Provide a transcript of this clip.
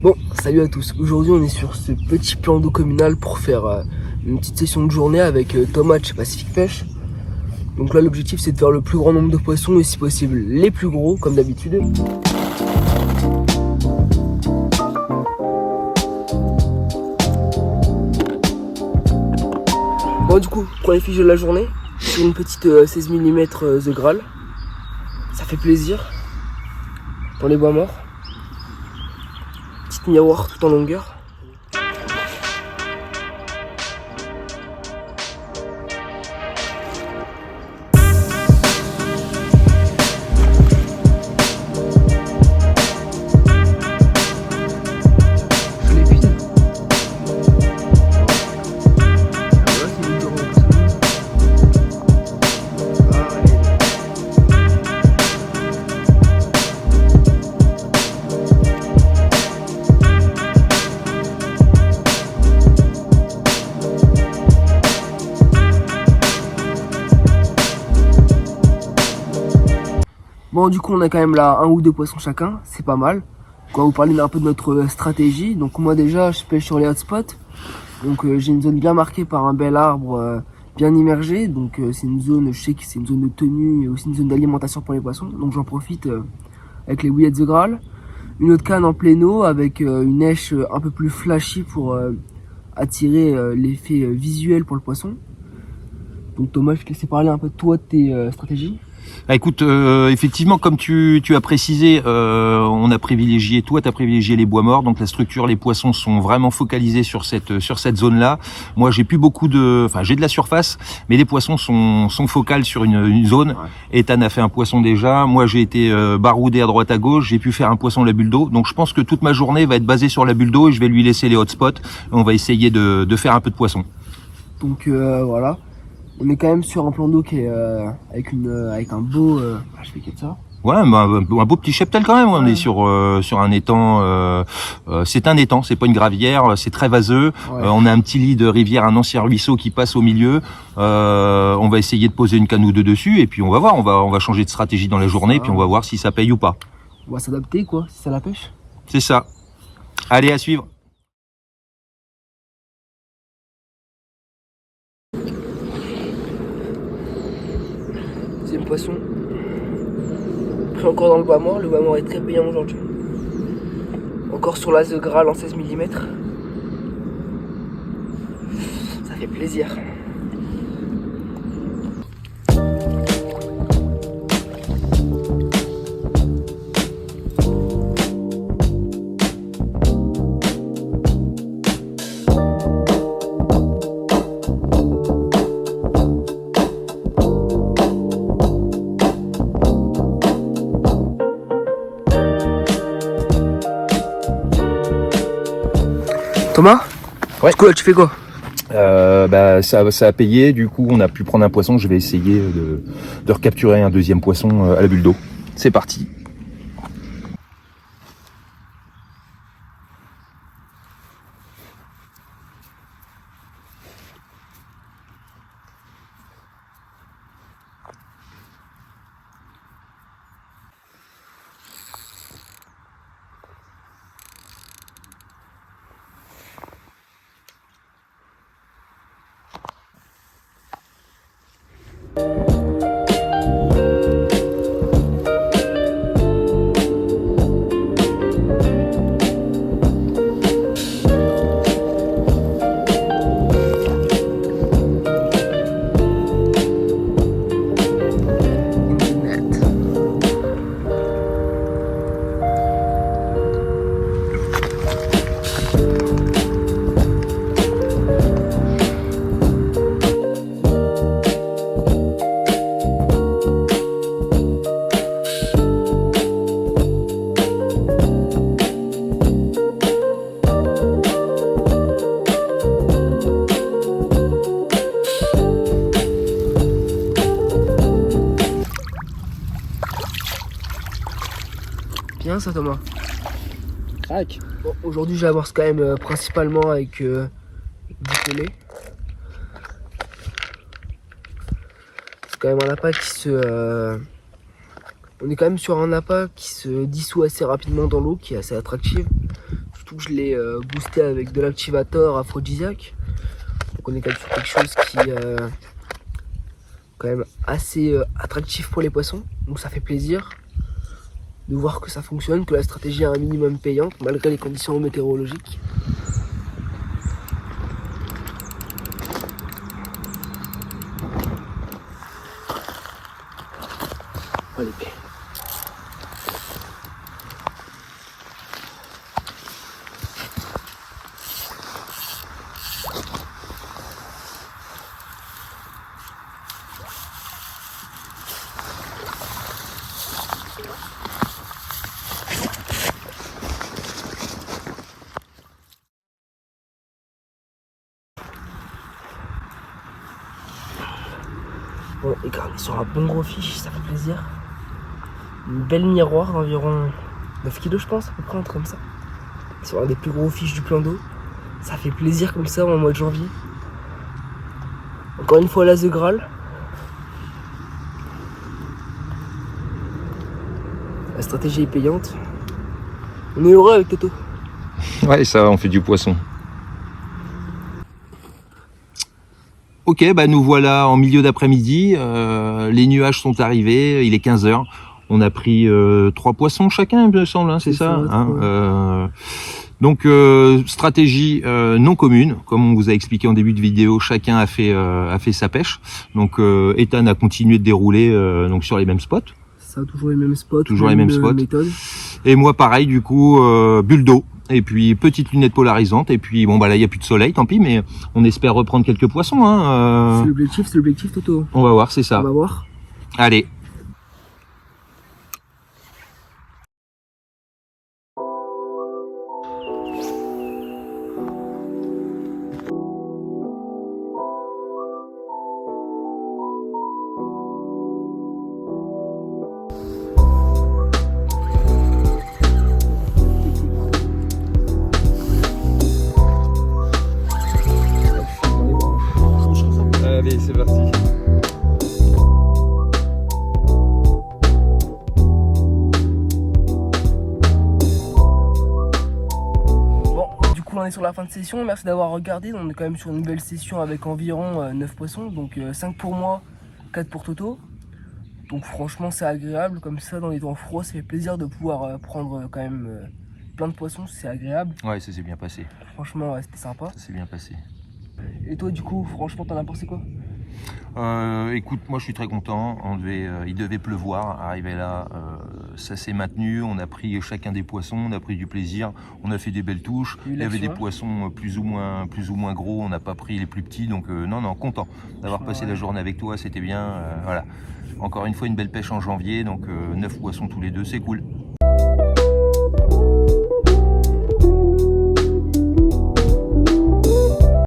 Bon, salut à tous. Aujourd'hui, on est sur ce petit plan d'eau communal pour faire une petite session de journée avec Thomas de chez Pacific Pêche. Donc là, l'objectif, c'est de faire le plus grand nombre de poissons et si possible les plus gros, comme d'habitude. Bon, du coup, pour les fiches de la journée, c'est une petite 16 mm The Graal. Ça fait plaisir dans les bois morts. Petite miroir tout en longueur. Bon, du coup, on a quand même là un ou deux poissons chacun, c'est pas mal. On va vous parler un peu de notre stratégie. Donc moi déjà, je pêche sur les hotspots. Donc j'ai une zone bien marquée par un bel arbre bien immergé. Donc c'est une zone, je sais que c'est une zone de tenue et aussi une zone d'alimentation pour les poissons. Donc j'en profite avec les bouillettes The Graal. Une autre canne en pleine eau avec une nèche un peu plus flashy pour attirer l'effet visuel pour le poisson. Donc Thomas, je te laisse parler un peu de toi, de tes stratégies. Ah, écoute, effectivement, comme tu as précisé, on a privilégié, toi, tu as privilégié les bois morts, donc la structure, les poissons sont vraiment focalisés sur cette zone-là. Moi, j'ai de la surface, mais les poissons sont focales sur une zone. Ouais. Ethan a fait un poisson déjà. Moi, j'ai été baroudé à droite à gauche. J'ai pu faire un poisson la bulle d'eau. Donc, je pense que toute ma journée va être basée sur la bulle d'eau et je vais lui laisser les hotspots. On va essayer de faire un peu de poisson. Donc voilà. On est quand même sur un plan d'eau qui est avec un beau... je fais que ça. Ouais, un beau petit cheptel quand même. Ouais. On est sur un étang. C'est un étang, c'est pas une gravière. C'est très vaseux. Ouais. On a un petit lit de rivière, un ancien ruisseau qui passe au milieu. On va essayer de poser une canne ou deux dessus et puis on va voir. On va changer de stratégie dans la journée puis on va voir si ça paye ou pas. On va s'adapter quoi, si ça la pêche. C'est ça. Allez, à suivre. Deuxième poisson. Pris encore dans le bois mort. Le bois mort est très payant aujourd'hui. Encore sur la The Graal en 16 mm. Ça fait plaisir. Thomas, ouais. Du coup là tu fais quoi? Ça a payé, du coup on a pu prendre un poisson. Je vais essayer de recapturer un deuxième poisson à la bulle d'eau. C'est parti. Bien ça Thomas. Crac. Bon, aujourd'hui j'avance quand même principalement avec du pelé. C'est quand même un appât qui se... on est quand même sur un appât qui se dissout assez rapidement dans l'eau, qui est assez attractive. surtout que je l'ai boosté avec de l'activator aphrodisiaque. Donc on est quand même sur quelque chose qui est quand même assez attractif pour les poissons. Donc ça fait plaisir de voir que ça fonctionne, que la stratégie est un minimum payante malgré les conditions météorologiques. Oh l'épée. Bon, et quand on est sur un bon gros fiche, ça fait plaisir. Une belle miroir d'environ 9 kg je pense, à peu près, un truc comme ça. C'est un des plus gros fiches du plan d'eau. Ça fait plaisir comme ça en mois de janvier. Encore une fois l'as de Graal. La stratégie est payante. On est heureux avec Toto. Ouais, ça, on fait du poisson. Ok, bah nous voilà en milieu d'après-midi. Les nuages sont arrivés. Il est 15h. On a pris 3 poissons chacun, il me semble, hein, c'est ça, hein, donc stratégie non commune, comme on vous a expliqué en début de vidéo, chacun a fait sa pêche. Donc Ethan a continué de dérouler donc sur les mêmes spots. Ça, toujours les mêmes spots, toujours les mêmes spots. Méthode. Et moi pareil, du coup bulle d'eau et puis petite lunette polarisante et puis bon bah là il y a plus de soleil, tant pis, mais on espère reprendre quelques poissons. Hein, c'est l'objectif Toto. On va voir, c'est ça. On va voir. Allez. Allez, c'est parti. Bon, du coup on est sur la fin de session, merci d'avoir regardé. On est quand même sur une belle session avec environ 9 poissons, donc 5 pour moi, 4 pour Toto. Donc franchement c'est agréable, comme ça dans les temps froids, ça fait plaisir de pouvoir prendre quand même plein de poissons, c'est agréable. Ouais, ça s'est bien passé. Franchement ouais, c'était sympa. Ça s'est bien passé. Et toi du coup, franchement t'en as pensé quoi? Écoute, moi je suis très content. Il devait pleuvoir, arrivé là, ça s'est maintenu. On a pris chacun des poissons, on a pris du plaisir, on a fait des belles touches. Il y avait des poissons plus ou moins gros, on n'a pas pris les plus petits, donc non, content d'avoir passé la journée avec toi, c'était bien. Voilà. Encore une fois une belle pêche en janvier, donc 9 poissons tous les deux, c'est cool.